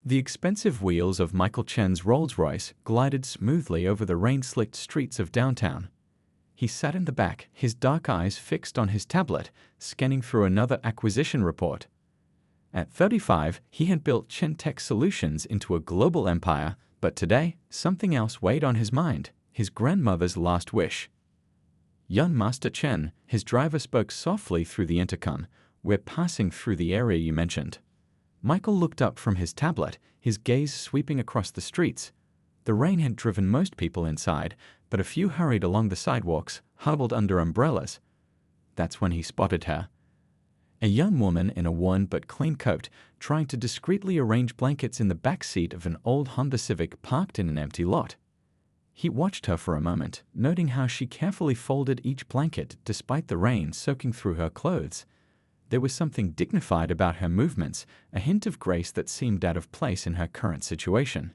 The expensive wheels of Michael Chen's Rolls-Royce glided smoothly over the rain-slicked streets of downtown. He sat in the back, his dark eyes fixed on his tablet, scanning through another acquisition report. At 35, he had built Chen Tech Solutions into a global empire, but today, something else weighed on his mind, his grandmother's last wish. "Young Master Chen," his driver spoke softly through the intercom, "we're passing through the area you mentioned." Michael looked up from his tablet, his gaze sweeping across the streets. The rain had driven most people inside, but a few hurried along the sidewalks, huddled under umbrellas. That's when he spotted her. A young woman in a worn but clean coat, trying to discreetly arrange blankets in the back seat of an old Honda Civic parked in an empty lot. He watched her for a moment, noting how she carefully folded each blanket despite the rain soaking through her clothes. There was something dignified about her movements, a hint of grace that seemed out of place in her current situation.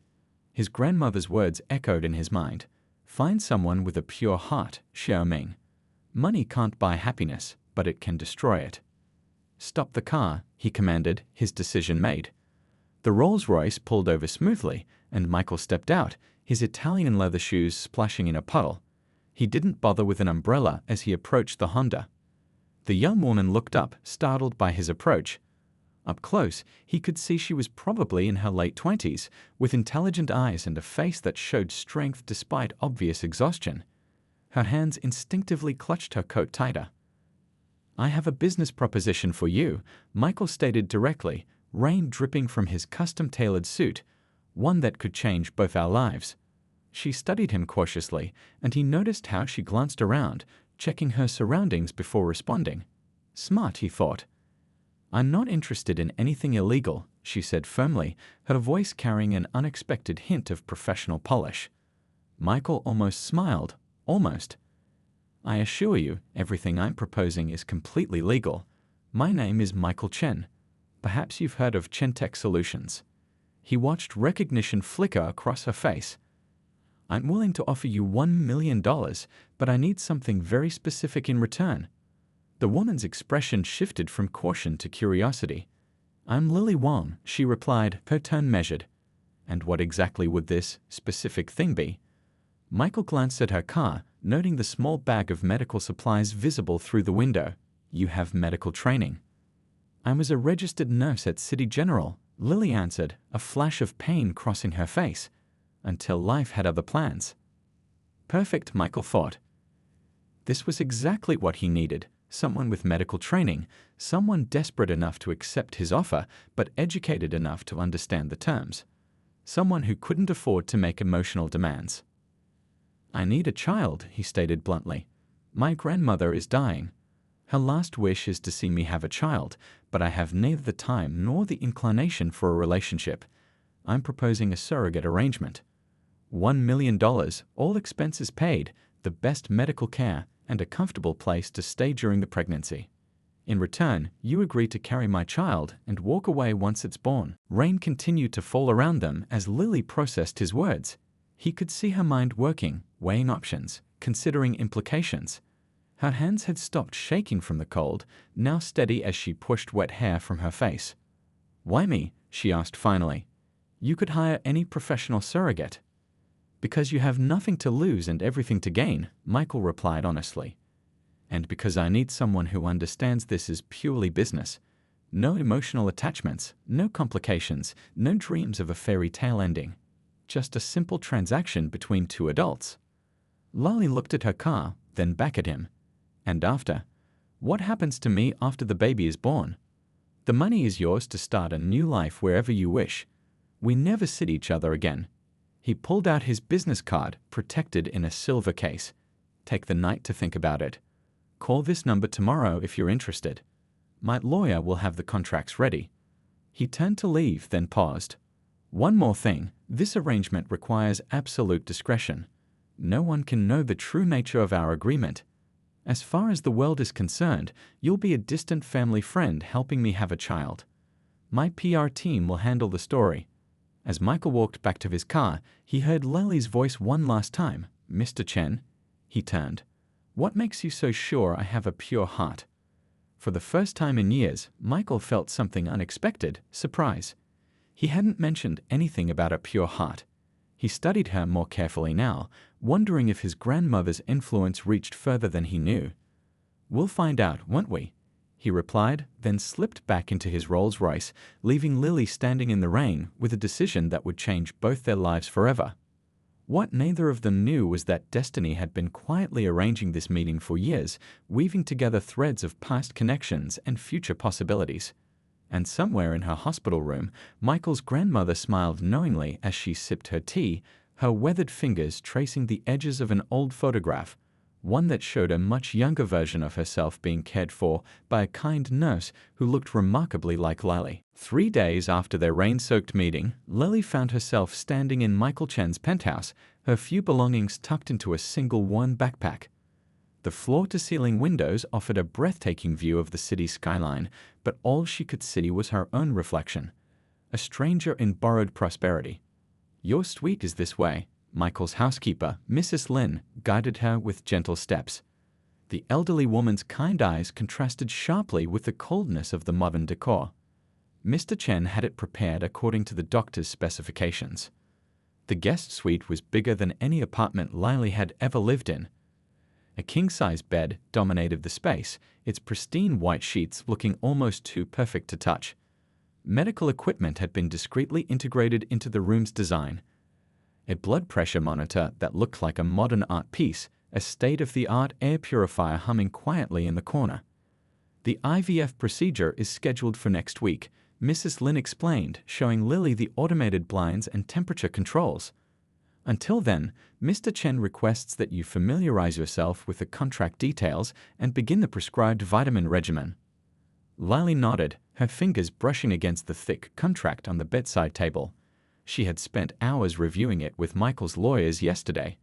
His grandmother's words echoed in his mind. "Find someone with a pure heart, Xiaoming. Money can't buy happiness, but it can destroy it." "Stop the car," he commanded, his decision made. The Rolls-Royce pulled over smoothly, and Michael stepped out, his Italian leather shoes splashing in a puddle. He didn't bother with an umbrella as he approached the Honda. The young woman looked up, startled by his approach. Up close, he could see she was probably in her late 20s, with intelligent eyes and a face that showed strength despite obvious exhaustion. Her hands instinctively clutched her coat tighter. "I have a business proposition for you," Michael stated directly, rain dripping from his custom-tailored suit, "one that could change both our lives." She studied him cautiously, and he noticed how she glanced around, checking her surroundings before responding. Smart, he thought. "I'm not interested in anything illegal," she said firmly, her voice carrying an unexpected hint of professional polish. Michael almost smiled. Almost. "I assure you, everything I'm proposing is completely legal. My name is Michael Chen. Perhaps you've heard of Chen Tech Solutions." He watched recognition flicker across her face. "I'm willing to offer you $1 million, but I need something very specific in return." The woman's expression shifted from caution to curiosity. "I'm Lily Wong," she replied, her tone measured. "And what exactly would this specific thing be?" Michael glanced at her car, noting the small bag of medical supplies visible through the window. "You have medical training." "I was a registered nurse at City General," Lily answered, a flash of pain crossing her face. "Until life had other plans." Perfect, Michael thought. This was exactly what he needed. Someone with medical training, someone desperate enough to accept his offer, but educated enough to understand the terms. Someone who couldn't afford to make emotional demands. "I need a child," he stated bluntly. "My grandmother is dying. Her last wish is to see me have a child, but I have neither the time nor the inclination for a relationship. I'm proposing a surrogate arrangement. $1 million, all expenses paid, the best medical care, and a comfortable place to stay during the pregnancy. In return, you agree to carry my child and walk away once it's born." Rain continued to fall around them as Lily processed his words. He could see her mind working, weighing options, considering implications. Her hands had stopped shaking from the cold, now steady as she pushed wet hair from her face. "Why me?" she asked finally. "You could hire any professional surrogate." "Because you have nothing to lose and everything to gain," Michael replied honestly. "And because I need someone who understands this is purely business. No emotional attachments, no complications, no dreams of a fairy tale ending. Just a simple transaction between two adults." Lily looked at her car, then back at him. "And after? What happens to me after the baby is born? The money is yours to start a new life wherever you wish. We never see each other again." He pulled out his business card, protected in a silver case. "Take the night to think about it. Call this number tomorrow if you're interested. My lawyer will have the contracts ready." He turned to leave, then paused. "One more thing, this arrangement requires absolute discretion. No one can know the true nature of our agreement. As far as the world is concerned, you'll be a distant family friend helping me have a child. My PR team will handle the story." As Michael walked back to his car, he heard Lily's voice one last time. "Mr. Chen?" He turned. "What makes you so sure I have a pure heart?" For the first time in years, Michael felt something unexpected, surprise. He hadn't mentioned anything about a pure heart. He studied her more carefully now, wondering if his grandmother's influence reached further than he knew. "We'll find out, won't we?" he replied, then slipped back into his Rolls-Royce, leaving Lily standing in the rain with a decision that would change both their lives forever. What neither of them knew was that destiny had been quietly arranging this meeting for years, weaving together threads of past connections and future possibilities. And somewhere in her hospital room, Michael's grandmother smiled knowingly as she sipped her tea, her weathered fingers tracing the edges of an old photograph, one that showed a much younger version of herself being cared for by a kind nurse who looked remarkably like Lily. 3 days after their rain-soaked meeting, Lily found herself standing in Michael Chen's penthouse, her few belongings tucked into a single worn backpack. The floor-to-ceiling windows offered a breathtaking view of the city skyline, but all she could see was her own reflection, a stranger in borrowed prosperity. "Your suite is this way," Michael's housekeeper, Mrs. Lin, guided her with gentle steps. The elderly woman's kind eyes contrasted sharply with the coldness of the modern decor. Mr. Chen had it prepared according to the doctor's specifications. The guest suite was bigger than any apartment Lily had ever lived in. A king-size bed dominated the space, its pristine white sheets looking almost too perfect to touch. Medical equipment had been discreetly integrated into the room's design. A blood pressure monitor that looked like a modern art piece, a state-of-the-art air purifier humming quietly in the corner. "The IVF procedure is scheduled for next week," Mrs. Lin explained, showing Lily the automated blinds and temperature controls. "Until then, Mr. Chen requests that you familiarize yourself with the contract details and begin the prescribed vitamin regimen." Lily nodded, her fingers brushing against the thick contract on the bedside table. She had spent hours reviewing it with Michael's lawyers yesterday.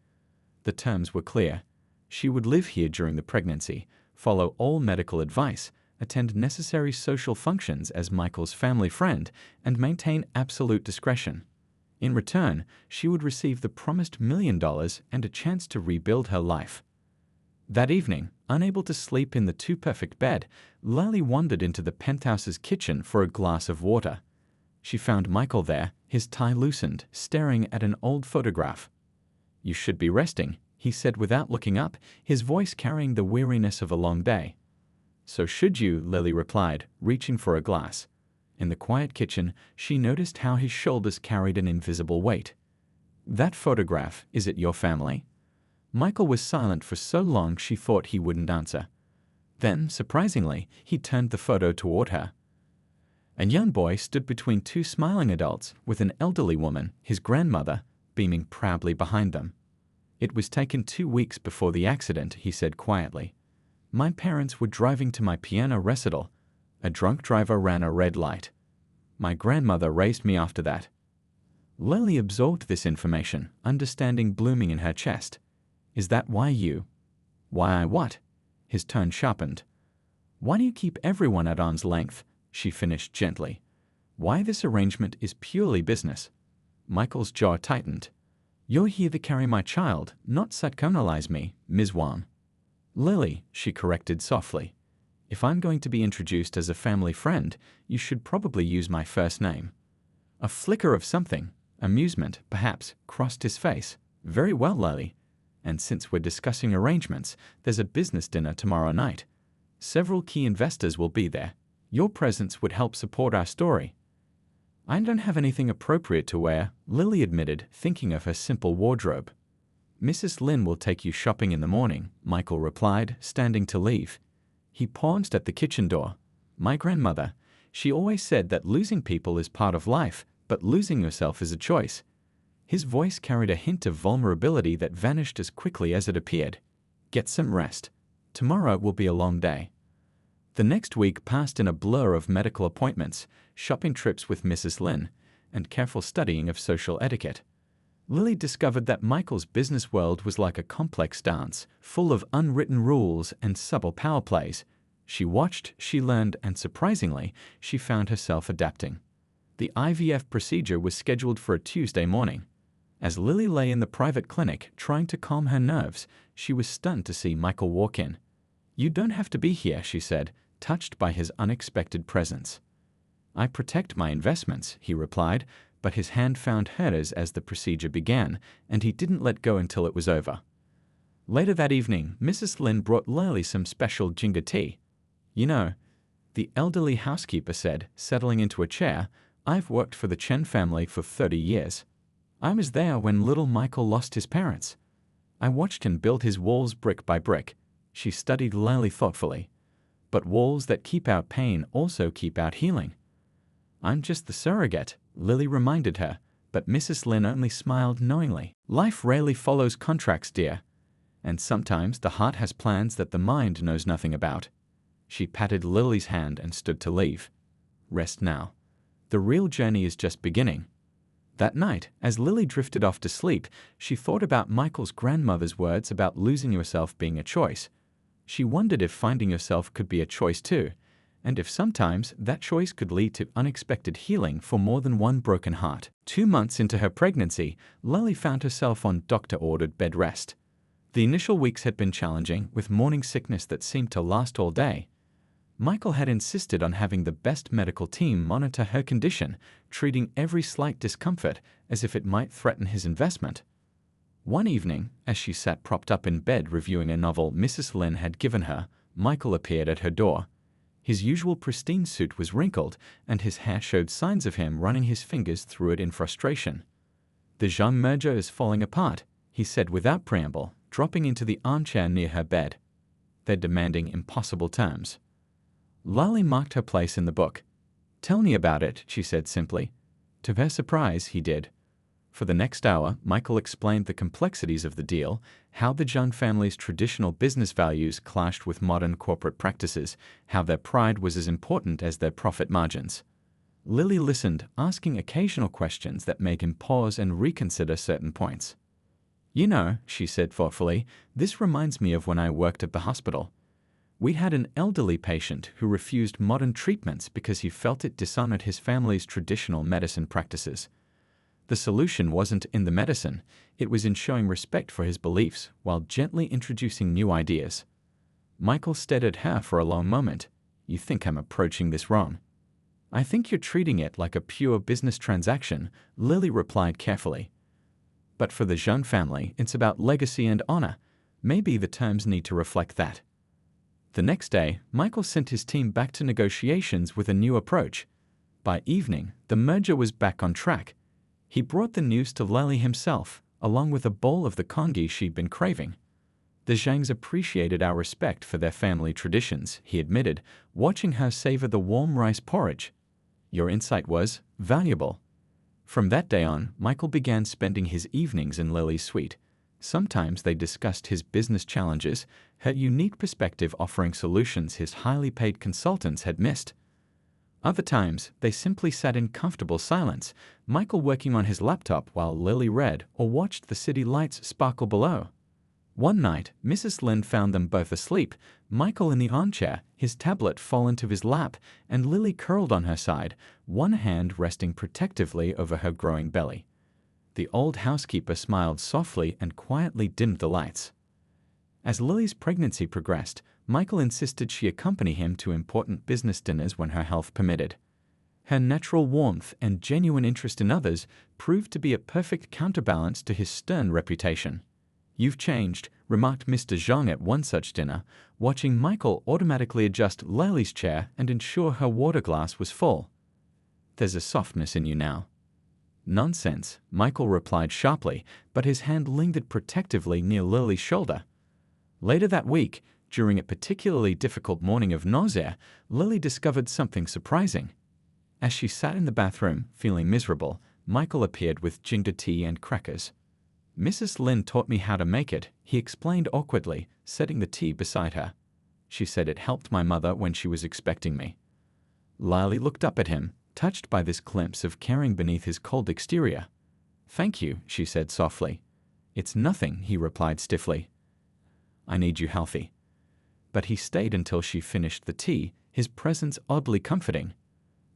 The terms were clear. She would live here during the pregnancy, follow all medical advice, attend necessary social functions as Michael's family friend, and maintain absolute discretion. In return, she would receive the promised $1 million and a chance to rebuild her life. That evening, unable to sleep in the too-perfect bed, Lily wandered into the penthouse's kitchen for a glass of water. She found Michael there, his tie loosened, staring at an old photograph. "You should be resting," he said without looking up, his voice carrying the weariness of a long day. "So should you," Lily replied, reaching for a glass. In the quiet kitchen, she noticed how his shoulders carried an invisible weight. "That photograph, is it your family?" Michael was silent for so long she thought he wouldn't answer. Then, surprisingly, he turned the photo toward her. A young boy stood between two smiling adults, with an elderly woman, his grandmother, beaming proudly behind them. "It was taken 2 weeks before the accident," he said quietly. "My parents were driving to my piano recital. A drunk driver ran a red light. My grandmother raised me after that." Lily absorbed this information, understanding blooming in her chest. "Is that why you—" "Why I what?" His tone sharpened. "Why do you keep everyone at arm's length?" she finished gently. "Why this arrangement is purely business." Michael's jaw tightened. "You're here to carry my child, not satconalize me, Ms. Wang." "Lily," she corrected softly. "If I'm going to be introduced as a family friend, you should probably use my first name." A flicker of something, amusement, perhaps, crossed his face. "Very well, Lily. And since we're discussing arrangements, there's a business dinner tomorrow night. Several key investors will be there. Your presence would help support our story." "I don't have anything appropriate to wear," Lily admitted, thinking of her simple wardrobe. "Mrs. Lin will take you shopping in the morning," Michael replied, standing to leave. He paused at the kitchen door. "My grandmother, she always said that losing people is part of life, but losing yourself is a choice." His voice carried a hint of vulnerability that vanished as quickly as it appeared. "Get some rest. Tomorrow will be a long day." The next week passed in a blur of medical appointments, shopping trips with Mrs. Lin, and careful studying of social etiquette. Lily discovered that Michael's business world was like a complex dance, full of unwritten rules and subtle power plays. She watched, she learned, and surprisingly, she found herself adapting. The IVF procedure was scheduled for a Tuesday morning. As Lily lay in the private clinic trying to calm her nerves, she was stunned to see Michael walk in. "You don't have to be here," she said, touched by his unexpected presence. "I protect my investments," he replied, but his hand found hers as the procedure began, and he didn't let go until it was over. Later that evening, Mrs. Lin brought Lily some special ginger tea. "You know," the elderly housekeeper said, settling into a chair, "I've worked for the Chen family for 30 years. I was there when little Michael lost his parents. I watched him build his walls brick by brick." She studied Lily thoughtfully. "But walls that keep out pain also keep out healing." "I'm just the surrogate," Lily reminded her, but Mrs. Lin only smiled knowingly. "Life rarely follows contracts, dear. And sometimes the heart has plans that the mind knows nothing about." She patted Lily's hand and stood to leave. "Rest now. The real journey is just beginning." That night, as Lily drifted off to sleep, she thought about Michael's grandmother's words about losing yourself being a choice. She wondered if finding yourself could be a choice too, and if sometimes that choice could lead to unexpected healing for more than one broken heart. 2 months into her pregnancy, Lily found herself on doctor-ordered bed rest. The initial weeks had been challenging, with morning sickness that seemed to last all day. Michael had insisted on having the best medical team monitor her condition, treating every slight discomfort as if it might threaten his investment. One evening, as she sat propped up in bed reviewing a novel Mrs. Lin had given her, Michael appeared at her door. His usual pristine suit was wrinkled, and his hair showed signs of him running his fingers through it in frustration. "The Zhang merger is falling apart," he said without preamble, dropping into the armchair near her bed. "They're demanding impossible terms." Lily marked her place in the book. "Tell me about it," she said simply. To her surprise, he did. For the next hour, Michael explained the complexities of the deal, how the Zhang family's traditional business values clashed with modern corporate practices, how their pride was as important as their profit margins. Lily listened, asking occasional questions that made him pause and reconsider certain points. "You know," she said thoughtfully, "this reminds me of when I worked at the hospital. We had an elderly patient who refused modern treatments because he felt it dishonored his family's traditional medicine practices. The solution wasn't in the medicine, it was in showing respect for his beliefs while gently introducing new ideas." Michael stared at her for a long moment. "You think I'm approaching this wrong?" "I think you're treating it like a pure business transaction," Lily replied carefully. "But for the Zhang family, it's about legacy and honor. Maybe the terms need to reflect that." The next day, Michael sent his team back to negotiations with a new approach. By evening, the merger was back on track. He brought the news to Lily himself, along with a bowl of the congee she'd been craving. "The Zhangs appreciated our respect for their family traditions," he admitted, watching her savor the warm rice porridge. "Your insight was valuable." From that day on, Michael began spending his evenings in Lily's suite. Sometimes they discussed his business challenges, her unique perspective offering solutions his highly paid consultants had missed. Other times, they simply sat in comfortable silence, Michael working on his laptop while Lily read or watched the city lights sparkle below. One night, Mrs. Lin found them both asleep, Michael in the armchair, his tablet fallen to his lap, and Lily curled on her side, one hand resting protectively over her growing belly. The old housekeeper smiled softly and quietly dimmed the lights. As Lily's pregnancy progressed, Michael insisted she accompany him to important business dinners when her health permitted. Her natural warmth and genuine interest in others proved to be a perfect counterbalance to his stern reputation. "You've changed," remarked Mr. Zhang at one such dinner, watching Michael automatically adjust Lily's chair and ensure her water glass was full. "There's a softness in you now." "Nonsense," Michael replied sharply, but his hand lingered protectively near Lily's shoulder. Later that week, during a particularly difficult morning of nausea, Lily discovered something surprising. As she sat in the bathroom, feeling miserable, Michael appeared with ginger tea and crackers. "Mrs. Lin taught me how to make it," he explained awkwardly, setting the tea beside her. "She said it helped my mother when she was expecting me." Lily looked up at him, touched by this glimpse of caring beneath his cold exterior. "Thank you," she said softly. "It's nothing," he replied stiffly. "I need you healthy." But he stayed until she finished the tea, his presence oddly comforting.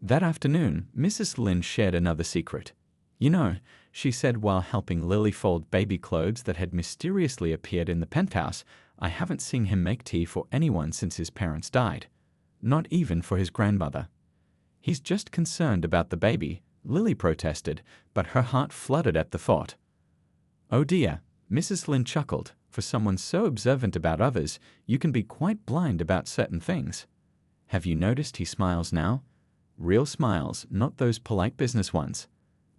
That afternoon, Mrs. Lin shared another secret. "You know," she said while helping Lily fold baby clothes that had mysteriously appeared in the penthouse, "I haven't seen him make tea for anyone since his parents died. Not even for his grandmother. He's just concerned about the baby, Lily protested, but her heart fluttered at the thought. Oh dear, Mrs. Lin chuckled. For someone so observant about others, you can be quite blind about certain things. Have you noticed he smiles now? Real smiles, not those polite business ones.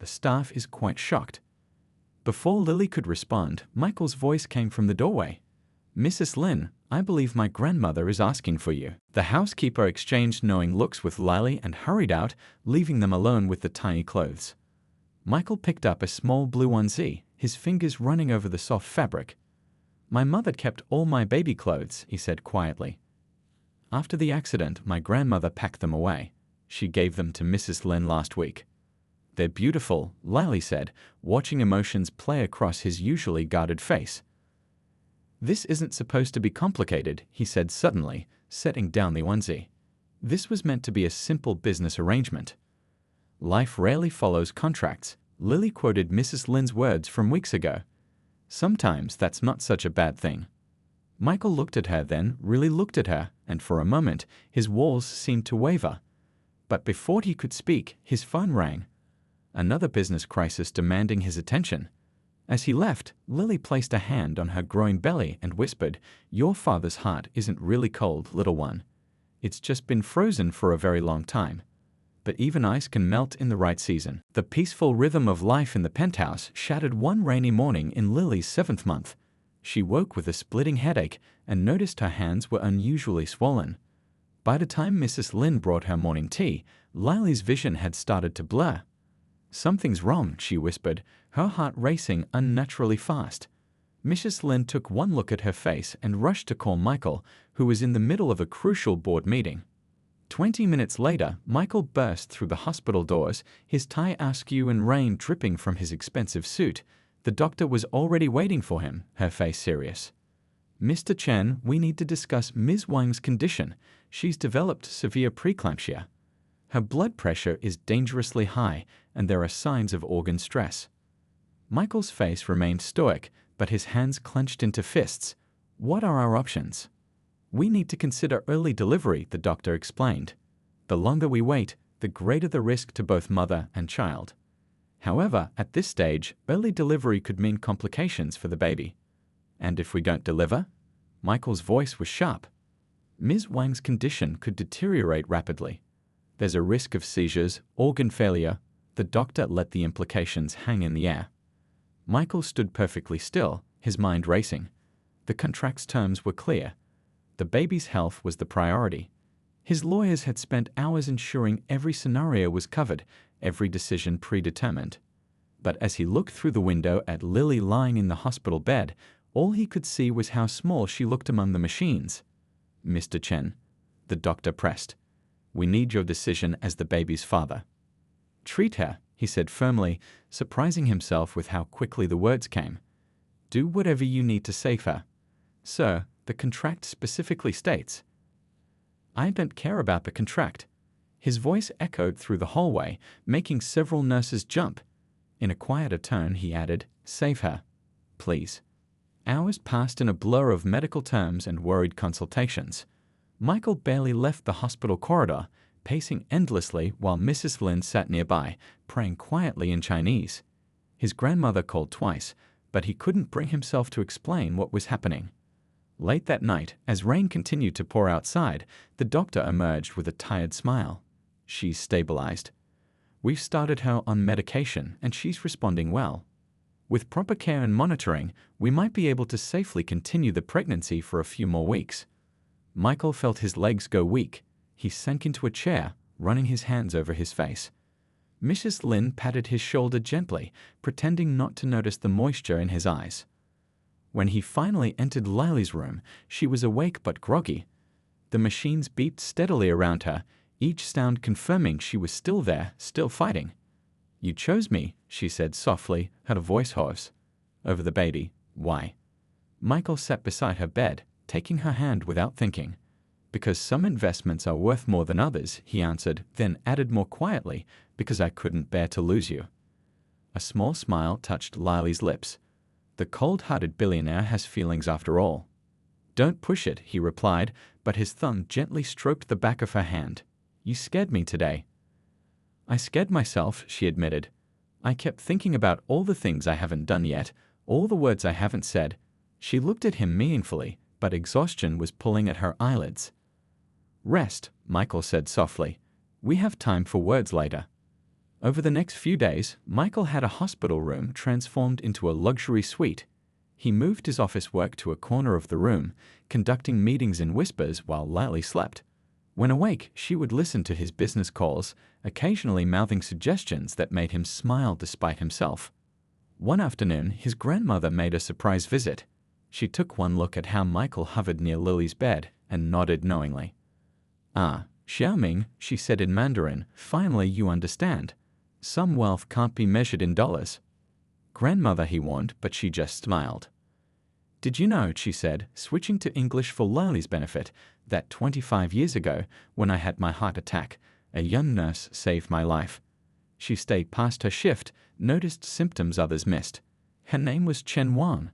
The staff is quite shocked. Before Lily could respond, Michael's voice came from the doorway. Mrs. Lin, I believe my grandmother is asking for you. The housekeeper exchanged knowing looks with Lily and hurried out, leaving them alone with the tiny clothes. Michael picked up a small blue onesie, his fingers running over the soft fabric. My mother kept all my baby clothes, he said quietly. After the accident, my grandmother packed them away. She gave them to Mrs. Lin last week. They're beautiful, Lily said, watching emotions play across his usually guarded face. This isn't supposed to be complicated, he said suddenly, setting down the onesie. This was meant to be a simple business arrangement. Life rarely follows contracts, Lily quoted Mrs. Lin's words from weeks ago. Sometimes that's not such a bad thing. Michael looked at her then, really looked at her, and for a moment his walls seemed to waver. But before he could speak, his phone rang. Another business crisis demanding his attention. As he left, Lily placed a hand on her growing belly and whispered, Your father's heart isn't really cold, little one. It's just been frozen for a very long time. But even ice can melt in the right season. The peaceful rhythm of life in the penthouse shattered one rainy morning in Lily's 7th month. She woke with a splitting headache and noticed her hands were unusually swollen. By the time Mrs. Lin brought her morning tea, Lily's vision had started to blur. Something's wrong, she whispered, her heart racing unnaturally fast. Mrs. Lin took one look at her face and rushed to call Michael, who was in the middle of a crucial board meeting. 20 minutes later, Michael burst through the hospital doors, his tie askew and rain dripping from his expensive suit. The doctor was already waiting for him, her face serious. Mr. Chen, we need to discuss Ms. Wang's condition. She's developed severe preeclampsia. Her blood pressure is dangerously high, and there are signs of organ stress. Michael's face remained stoic, but his hands clenched into fists. What are our options? We need to consider early delivery, the doctor explained. The longer we wait, the greater the risk to both mother and child. However, at this stage, early delivery could mean complications for the baby. And if we don't deliver? Michael's voice was sharp. Ms. Wang's condition could deteriorate rapidly. There's a risk of seizures, organ failure. The doctor let the implications hang in the air. Michael stood perfectly still, his mind racing. The contract's terms were clear. The baby's health was the priority. His lawyers had spent hours ensuring every scenario was covered, every decision predetermined. But as he looked through the window at Lily lying in the hospital bed, all he could see was how small she looked among the machines. Mr. Chen, the doctor pressed. We need your decision as the baby's father. Treat her, he said firmly, surprising himself with how quickly the words came. Do whatever you need to save her. Sir, the contract specifically states. I don't care about the contract. His voice echoed through the hallway, making several nurses jump. In a quieter tone, he added, Save her, please. Hours passed in a blur of medical terms and worried consultations. Michael barely left the hospital corridor, pacing endlessly while Mrs. Lin sat nearby, praying quietly in Chinese. His grandmother called twice, but he couldn't bring himself to explain what was happening. Late that night, as rain continued to pour outside, the doctor emerged with a tired smile. She's stabilized. We've started her on medication, and she's responding well. With proper care and monitoring, we might be able to safely continue the pregnancy for a few more weeks. Michael felt his legs go weak. He sank into a chair, running his hands over his face. Mrs. Lin patted his shoulder gently, pretending not to notice the moisture in his eyes. When he finally entered Lily's room, she was awake but groggy. The machines beeped steadily around her, each sound confirming she was still there, still fighting. You chose me, she said softly, her voice hoarse. Over the baby. Why? Michael sat beside her bed, taking her hand without thinking. Because some investments are worth more than others, he answered, then added more quietly, because I couldn't bear to lose you. A small smile touched Lily's lips. The cold-hearted billionaire has feelings after all. Don't push it, he replied, but his thumb gently stroked the back of her hand. You scared me today. I scared myself, she admitted. I kept thinking about all the things I haven't done yet, all the words I haven't said. She looked at him meaningfully, but exhaustion was pulling at her eyelids. Rest, Michael said softly. We have time for words later. Over the next few days, Michael had a hospital room transformed into a luxury suite. He moved his office work to a corner of the room, conducting meetings in whispers while Lily slept. When awake, she would listen to his business calls, occasionally mouthing suggestions that made him smile despite himself. One afternoon, his grandmother made a surprise visit. She took one look at how Michael hovered near Lily's bed and nodded knowingly. Ah, Xiaoming, she said in Mandarin, finally you understand. Some wealth can't be measured in dollars. Grandmother, he warned, but she just smiled. Did you know, she said, switching to English for Lily's benefit, that 25 years ago, when I had my heart attack, a young nurse saved my life. She stayed past her shift, noticed symptoms others missed. Her name was Chen Wan.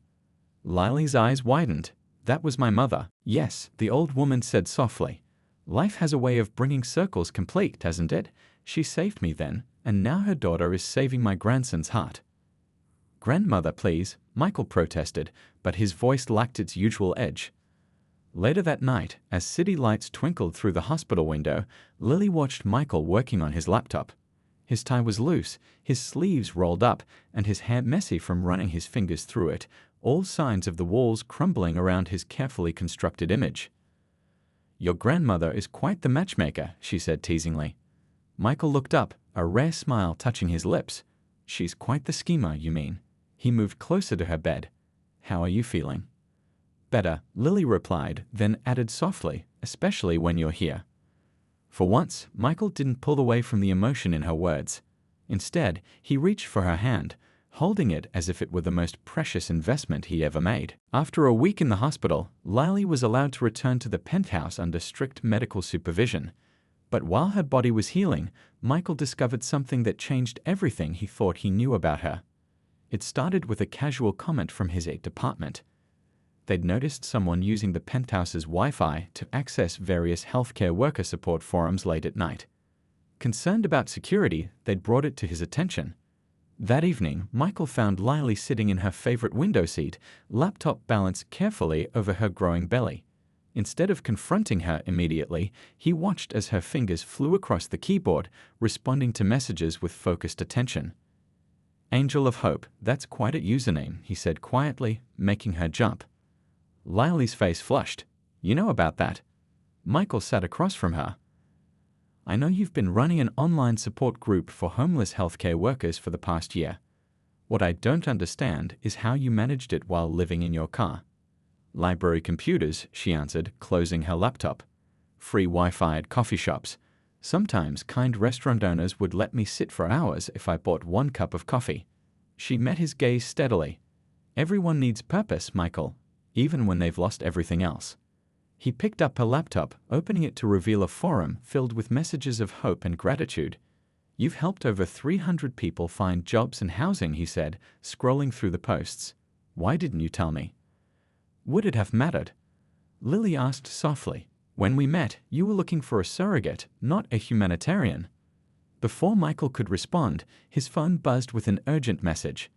Lily's eyes widened. That was my mother. Yes, the old woman said softly. Life has a way of bringing circles complete, hasn't it? She saved me then, and now her daughter is saving my grandson's heart. Grandmother, please, Michael protested, but his voice lacked its usual edge. Later that night, as city lights twinkled through the hospital window, Lily watched Michael working on his laptop. His tie was loose, his sleeves rolled up, and his hair messy from running his fingers through it, all signs of the walls crumbling around his carefully constructed image. Your grandmother is quite the matchmaker, she said teasingly. Michael looked up, a rare smile touching his lips. She's quite the schemer, you mean? He moved closer to her bed. How are you feeling? Better, Lily replied, then added softly, especially when you're here. For once, Michael didn't pull away from the emotion in her words. Instead, he reached for her hand, holding it as if it were the most precious investment he ever made. After a week in the hospital, Lily was allowed to return to the penthouse under strict medical supervision. But while her body was healing, Michael discovered something that changed everything he thought he knew about her. It started with a casual comment from his department. They'd noticed someone using the penthouse's Wi-Fi to access various healthcare worker support forums late at night. Concerned about security, they'd brought it to his attention. That evening, Michael found Lily sitting in her favorite window seat, laptop balanced carefully over her growing belly. Instead of confronting her immediately, he watched as her fingers flew across the keyboard, responding to messages with focused attention. Angel of Hope, that's quite a username, he said quietly, making her jump. Lily's face flushed. You know about that? Michael sat across from her. I know you've been running an online support group for homeless healthcare workers for the past year. What I don't understand is how you managed it while living in your car. Library computers, she answered, closing her laptop. Free Wi-Fi at coffee shops. Sometimes kind restaurant owners would let me sit for hours if I bought 1 cup of coffee. She met his gaze steadily. Everyone needs purpose, Michael, even when they've lost everything else. He picked up her laptop, opening it to reveal a forum filled with messages of hope and gratitude. You've helped over 300 people find jobs and housing, he said, scrolling through the posts. Why didn't you tell me? Would it have mattered? Lily asked softly. When we met, you were looking for a surrogate, not a humanitarian. Before Michael could respond, his phone buzzed with an urgent message.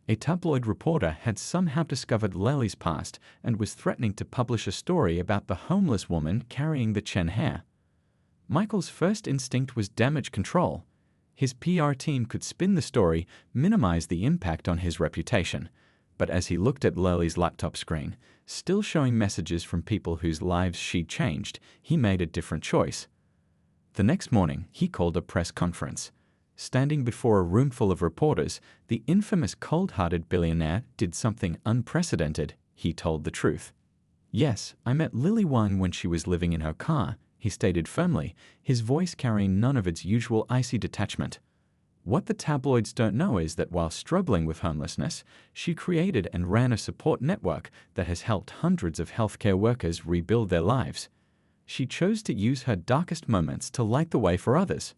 A tabloid reporter had somehow discovered Lily's past and was threatening to publish a story about the homeless woman carrying the Chen hair. Michael's first instinct was damage control. His PR team could spin the story, minimize the impact on his reputation. But as he looked at Lily's laptop screen, still showing messages from people whose lives she'd changed, he made a different choice. The next morning, he called a press conference. Standing before a room full of reporters, the infamous cold-hearted billionaire did something unprecedented. He told the truth. Yes, I met Lily Wan when she was living in her car, he stated firmly, his voice carrying none of its usual icy detachment. What the tabloids don't know is that while struggling with homelessness, she created and ran a support network that has helped hundreds of healthcare workers rebuild their lives. She chose to use her darkest moments to light the way for others.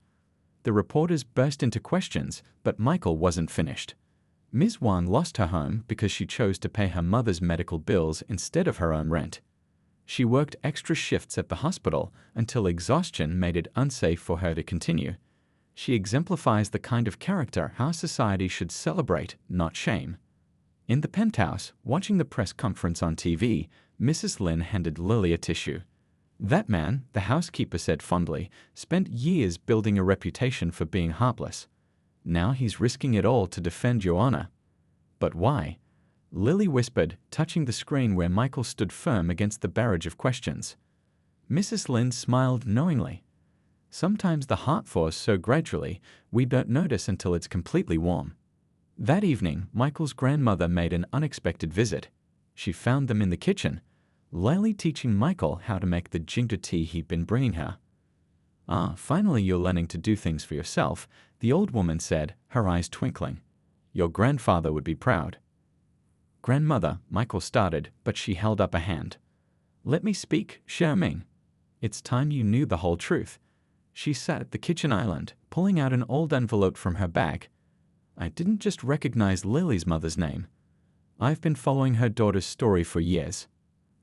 The reporters burst into questions, but Michael wasn't finished. Ms. Wan lost her home because she chose to pay her mother's medical bills instead of her own rent. She worked extra shifts at the hospital until exhaustion made it unsafe for her to continue. She exemplifies the kind of character our society should celebrate, not shame. In the penthouse, watching the press conference on TV, Mrs. Lin handed Lily a tissue. That man, the housekeeper said fondly, spent years building a reputation for being heartless. Now he's risking it all to defend your honor. But why? Lily whispered, touching the screen where Michael stood firm against the barrage of questions. Mrs. Lin smiled knowingly. Sometimes the heart thaws so gradually, we don't notice until it's completely warm. That evening, Michael's grandmother made an unexpected visit. She found them in the kitchen, Lily teaching Michael how to make the ginger tea he'd been bringing her. "Ah, finally you're learning to do things for yourself," the old woman said, her eyes twinkling. "Your grandfather would be proud." "Grandmother," Michael started, but she held up a hand. "Let me speak, Xiaoming. It's time you knew the whole truth." She sat at the kitchen island, pulling out an old envelope from her bag. "I didn't just recognize Lily's mother's name. I've been following her daughter's story for years."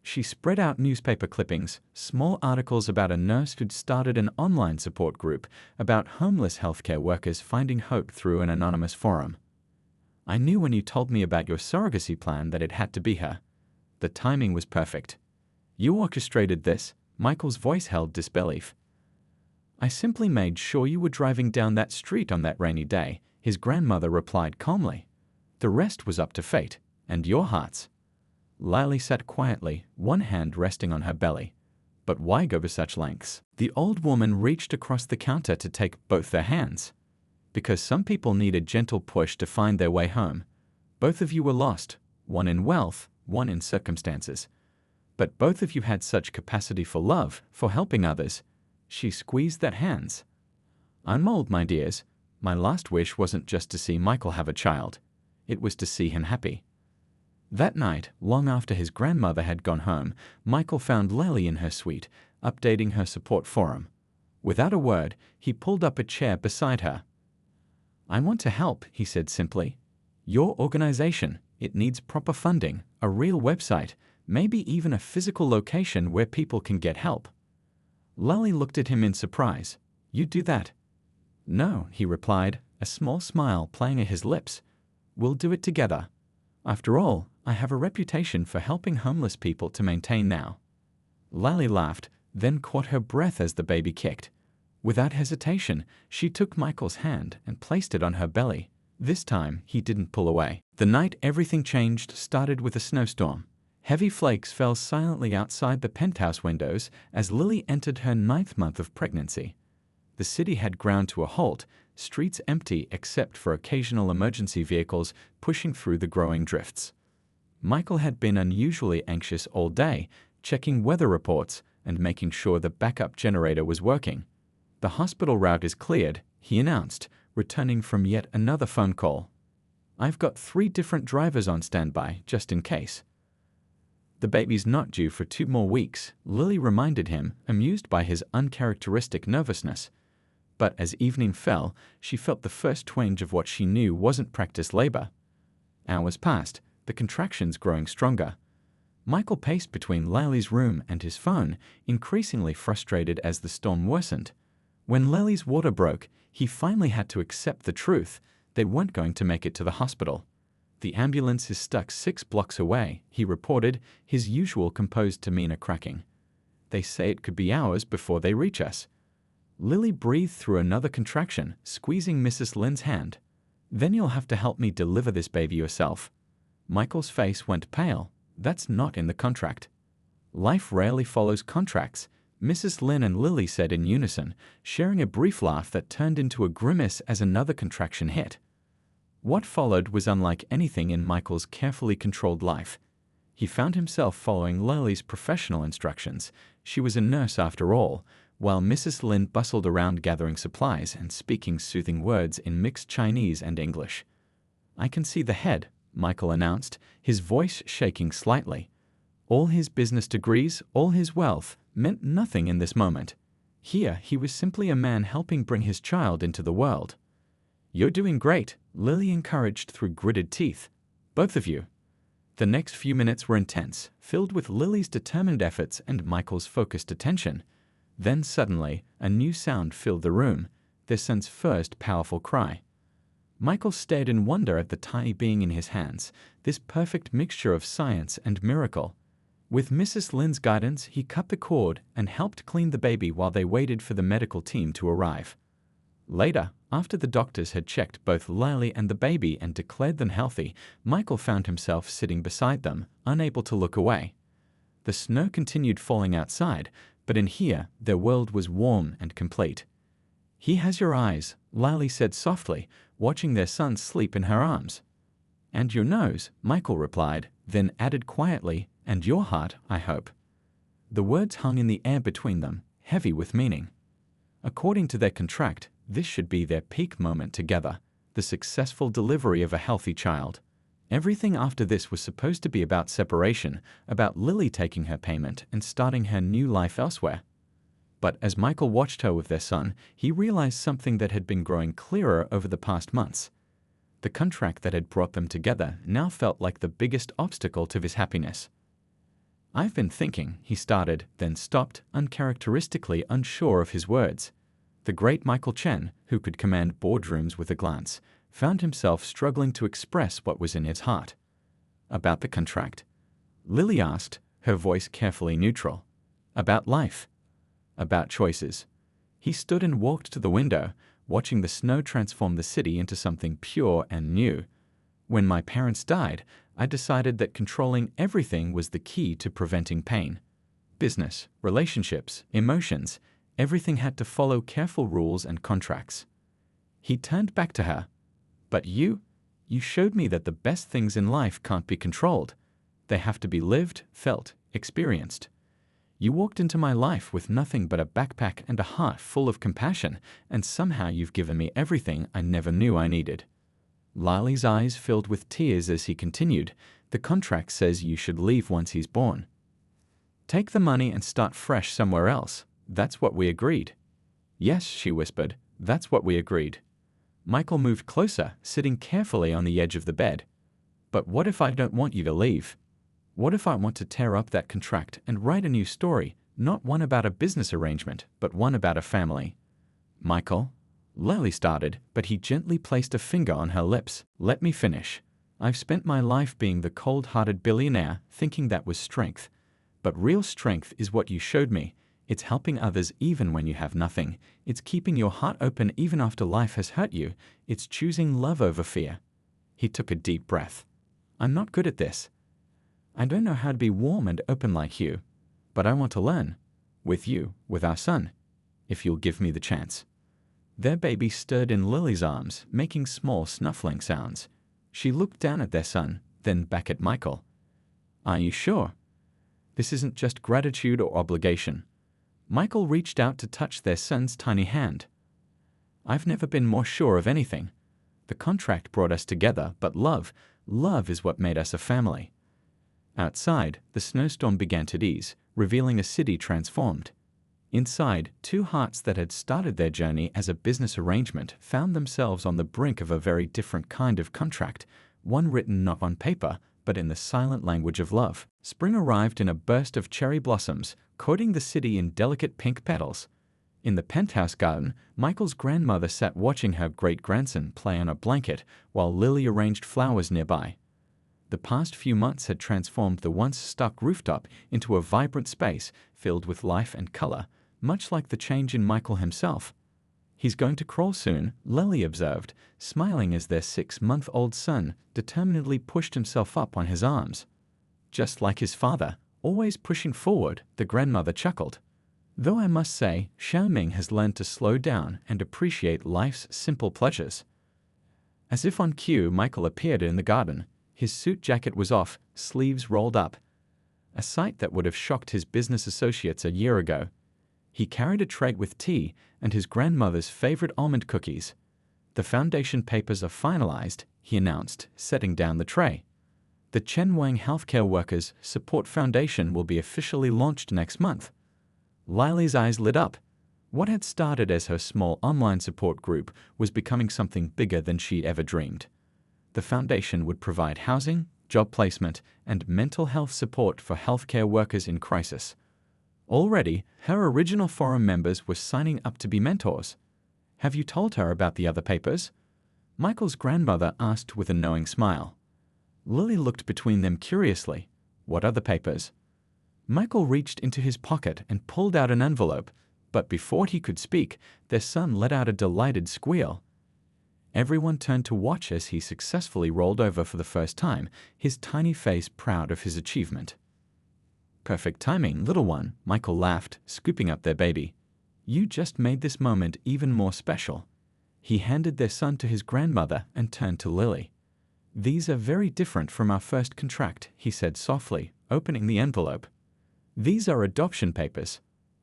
She spread out newspaper clippings, small articles about a nurse who'd started an online support group about homeless healthcare workers finding hope through an anonymous forum. "I knew when you told me about your surrogacy plan that it had to be her. The timing was perfect." "You orchestrated this?" Michael's voice held disbelief. "I simply made sure you were driving down that street on that rainy day," his grandmother replied calmly. "The rest was up to fate, and your hearts." Lily sat quietly, one hand resting on her belly. "But why go to such lengths?" The old woman reached across the counter to take both their hands. "Because some people need a gentle push to find their way home. Both of you were lost, one in wealth, one in circumstances. But both of you had such capacity for love, for helping others." She squeezed their hands. "I'm old, my dears. My last wish wasn't just to see Michael have a child. It was to see him happy." That night, long after his grandmother had gone home, Michael found Lily in her suite, updating her support forum. Without a word, he pulled up a chair beside her. "I want to help," he said simply. "Your organization, it needs proper funding, a real website, maybe even a physical location where people can get help." Lily looked at him in surprise. "You do that?" "No," he replied, a small smile playing at his lips. "We'll do it together. After all, I have a reputation for helping homeless people to maintain now." Lily laughed, then caught her breath as the baby kicked. Without hesitation, she took Michael's hand and placed it on her belly. This time, he didn't pull away. The night everything changed started with a snowstorm. Heavy flakes fell silently outside the penthouse windows as Lily entered her 9th month of pregnancy. The city had ground to a halt, streets empty except for occasional emergency vehicles pushing through the growing drifts. Michael had been unusually anxious all day, checking weather reports and making sure the backup generator was working. "The hospital route is cleared," he announced, returning from yet another phone call. "I've got 3 different drivers on standby, just in case." "The baby's not due for 2 more weeks," Lily reminded him, amused by his uncharacteristic nervousness. But as evening fell, she felt the first twinge of what she knew wasn't practiced labor. Hours passed, the contractions growing stronger. Michael paced between Lily's room and his phone, increasingly frustrated as the storm worsened. When Lily's water broke, he finally had to accept the truth. They weren't going to make it to the hospital. "The ambulance is stuck 6 blocks away," he reported, his usual composed demeanor cracking. "They say it could be hours before they reach us." Lily breathed through another contraction, squeezing Mrs. Lin's hand. "Then you'll have to help me deliver this baby yourself." Michael's face went pale. "That's not in the contract." "Life rarely follows contracts," Mrs. Lin and Lily said in unison, sharing a brief laugh that turned into a grimace as another contraction hit. What followed was unlike anything in Michael's carefully controlled life. He found himself following Lily's professional instructions. She was a nurse after all, while Mrs. Lin bustled around gathering supplies and speaking soothing words in mixed Chinese and English. "I can see the head," Michael announced, his voice shaking slightly. All his business degrees, all his wealth, meant nothing in this moment. Here he was simply a man helping bring his child into the world. "You're doing great," Lily encouraged through gritted teeth. "Both of you." The next few minutes were intense, filled with Lily's determined efforts and Michael's focused attention. Then suddenly, a new sound filled the room, their son's first powerful cry. Michael stared in wonder at the tiny being in his hands, this perfect mixture of science and miracle. With Mrs. Lin's guidance, he cut the cord and helped clean the baby while they waited for the medical team to arrive. Later, after the doctors had checked both Lily and the baby and declared them healthy, Michael found himself sitting beside them, unable to look away. The snow continued falling outside, but in here, their world was warm and complete. "He has your eyes," Lily said softly, watching their son sleep in her arms. "And your nose," Michael replied, then added quietly, "and your heart, I hope." The words hung in the air between them, heavy with meaning. According to their contract, this should be their peak moment together, the successful delivery of a healthy child. Everything after this was supposed to be about separation, about Lily taking her payment and starting her new life elsewhere. But as Michael watched her with their son, he realized something that had been growing clearer over the past months. The contract that had brought them together now felt like the biggest obstacle to his happiness. "I've been thinking," he started, then stopped, uncharacteristically unsure of his words. The great Michael Chen, who could command boardrooms with a glance, found himself struggling to express what was in his heart. "About the contract?" Lily asked, her voice carefully neutral. "About life. About choices." He stood and walked to the window, watching the snow transform the city into something pure and new. "When my parents died, I decided that controlling everything was the key to preventing pain. Business, relationships, emotions, everything had to follow careful rules and contracts." He turned back to her. "But you showed me that the best things in life can't be controlled. They have to be lived, felt, experienced. You walked into my life with nothing but a backpack and a heart full of compassion, and somehow you've given me everything I never knew I needed." Lily's eyes filled with tears as he continued, "The contract says you should leave once he's born. Take the money and start fresh somewhere else. That's what we agreed." "Yes," she whispered, "that's what we agreed." Michael moved closer, sitting carefully on the edge of the bed. "But what if I don't want you to leave? What if I want to tear up that contract and write a new story, not one about a business arrangement, but one about a family?" "Michael," Lily started, but he gently placed a finger on her lips. "Let me finish. I've spent my life being the cold-hearted billionaire, thinking that was strength. But real strength is what you showed me. It's helping others even when you have nothing. It's keeping your heart open even after life has hurt you. It's choosing love over fear." He took a deep breath. "I'm not good at this. I don't know how to be warm and open like you, but I want to learn. With you, with our son, if you'll give me the chance." Their baby stirred in Lily's arms, making small snuffling sounds. She looked down at their son, then back at Michael. "Are you sure? This isn't just gratitude or obligation." Michael reached out to touch their son's tiny hand. "I've never been more sure of anything. The contract brought us together, but love is what made us a family." Outside, the snowstorm began to ease, revealing a city transformed. Inside, two hearts that had started their journey as a business arrangement found themselves on the brink of a very different kind of contract, one written not on paper, but in the silent language of love. Spring arrived in a burst of cherry blossoms, coating the city in delicate pink petals. In the penthouse garden, Michael's grandmother sat watching her great-grandson play on a blanket while Lily arranged flowers nearby. The past few months had transformed the once stuck rooftop into a vibrant space filled with life and color, much like the change in Michael himself. "He's going to crawl soon," Lily observed, smiling as their 6-month-old son determinedly pushed himself up on his arms. "Just like his father, always pushing forward," the grandmother chuckled. "Though I must say, Xiaoming has learned to slow down and appreciate life's simple pleasures." As if on cue, Michael appeared in the garden. His suit jacket was off, sleeves rolled up. A sight that would have shocked his business associates a year ago. He carried a tray with tea and his grandmother's favorite almond cookies. "The foundation papers are finalized," he announced, setting down the tray. "The Chen Wang Healthcare Workers Support Foundation will be officially launched next month." Lily's eyes lit up. What had started as her small online support group was becoming something bigger than she'd ever dreamed. The foundation would provide housing, job placement, and mental health support for healthcare workers in crisis. Already, her original forum members were signing up to be mentors. Have you told her about the other papers? Michael's grandmother asked with a knowing smile. Lily looked between them curiously. What other papers? Michael reached into his pocket and pulled out an envelope, but before he could speak, their son let out a delighted squeal. Everyone turned to watch as he successfully rolled over for the first time, his tiny face proud of his achievement. Perfect timing, little one, Michael laughed, scooping up their baby. You just made this moment even more special. He handed their son to his grandmother and turned to Lily. These are very different from our first contract, he said softly, opening the envelope. These are adoption papers.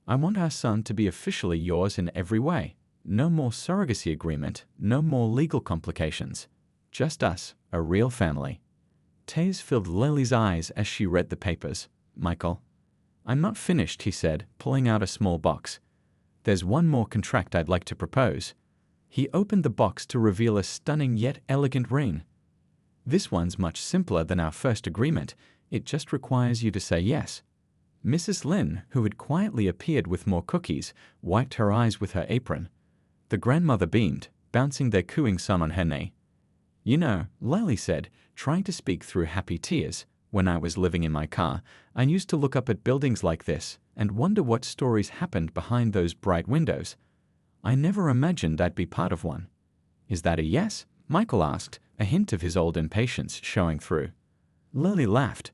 I want our son to be officially yours in every way. No more surrogacy agreement, no more legal complications. Just us, a real family. Tears filled Lily's eyes as she read the papers. Michael. I'm not finished, he said, pulling out a small box. There's one more contract I'd like to propose. He opened the box to reveal a stunning yet elegant ring. This one's much simpler than our first agreement. It just requires you to say yes. Mrs. Lynn, who had quietly appeared with more cookies, wiped her eyes with her apron. The grandmother beamed, bouncing their cooing son on her knee. You know, Lily said, trying to speak through happy tears, when I was living in my car, I used to look up at buildings like this and wonder what stories happened behind those bright windows. I never imagined I'd be part of one. Is that a yes? Michael asked, a hint of his old impatience showing through. Lily laughed.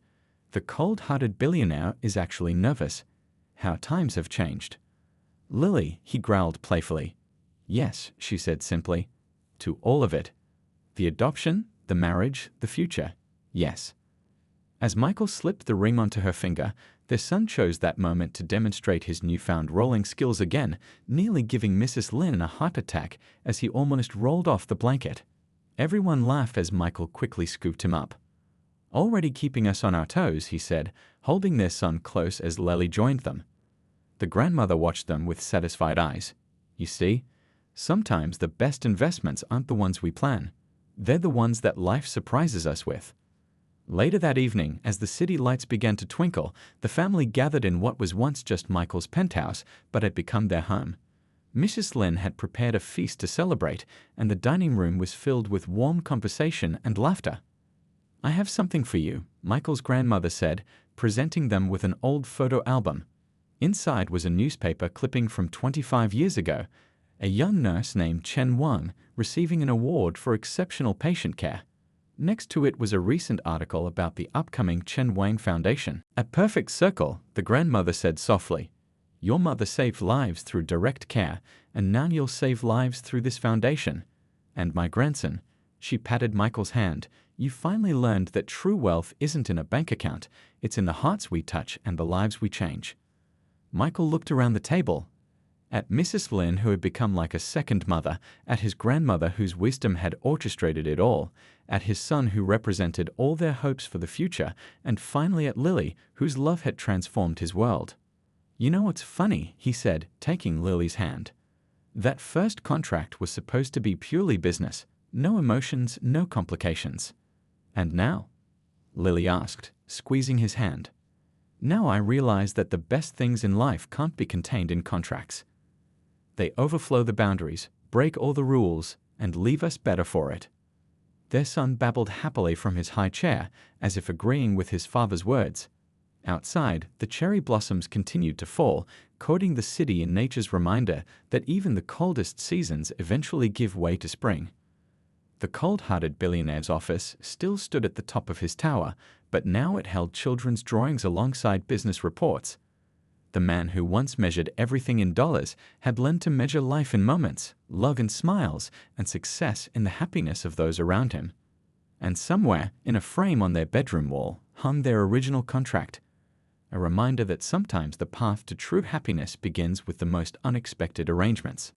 The cold-hearted billionaire is actually nervous. How times have changed. Lily, he growled playfully. Yes, she said simply. To all of it. The adoption, the marriage, the future. Yes. As Michael slipped the ring onto her finger, their son chose that moment to demonstrate his newfound rolling skills again, nearly giving Mrs. Lynn a heart attack as he almost rolled off the blanket. Everyone laughed as Michael quickly scooped him up. Already keeping us on our toes, he said, holding their son close as Lily joined them. The grandmother watched them with satisfied eyes. You see, sometimes the best investments aren't the ones we plan. They're the ones that life surprises us with. Later that evening, as the city lights began to twinkle, the family gathered in what was once just Michael's penthouse, but had become their home. Mrs. Lynn had prepared a feast to celebrate, and the dining room was filled with warm conversation and laughter. I have something for you, Michael's grandmother said, presenting them with an old photo album. Inside was a newspaper clipping from 25 years ago, a young nurse named Chen Wang receiving an award for exceptional patient care. Next to it was a recent article about the upcoming Chen Wang Foundation. A perfect circle, the grandmother said softly. Your mother saved lives through direct care, and now you'll save lives through this foundation. And my grandson, she patted Michael's hand, you finally learned that true wealth isn't in a bank account, it's in the hearts we touch and the lives we change. Michael looked around the table. At Mrs. Lynn, who had become like a second mother, at his grandmother whose wisdom had orchestrated it all, at his son who represented all their hopes for the future, and finally at Lily, whose love had transformed his world. You know what's funny, he said, taking Lily's hand. That first contract was supposed to be purely business, no emotions, no complications. And now? Lily asked, squeezing his hand. Now I realize that the best things in life can't be contained in contracts. They overflow the boundaries, break all the rules, and leave us better for it. Their son babbled happily from his high chair, as if agreeing with his father's words. Outside, the cherry blossoms continued to fall, coating the city in nature's reminder that even the coldest seasons eventually give way to spring. The cold-hearted billionaire's office still stood at the top of his tower, but now it held children's drawings alongside business reports. The man who once measured everything in dollars had learned to measure life in moments, love in smiles, and success in the happiness of those around him. And somewhere, in a frame on their bedroom wall, hung their original contract, a reminder that sometimes the path to true happiness begins with the most unexpected arrangements.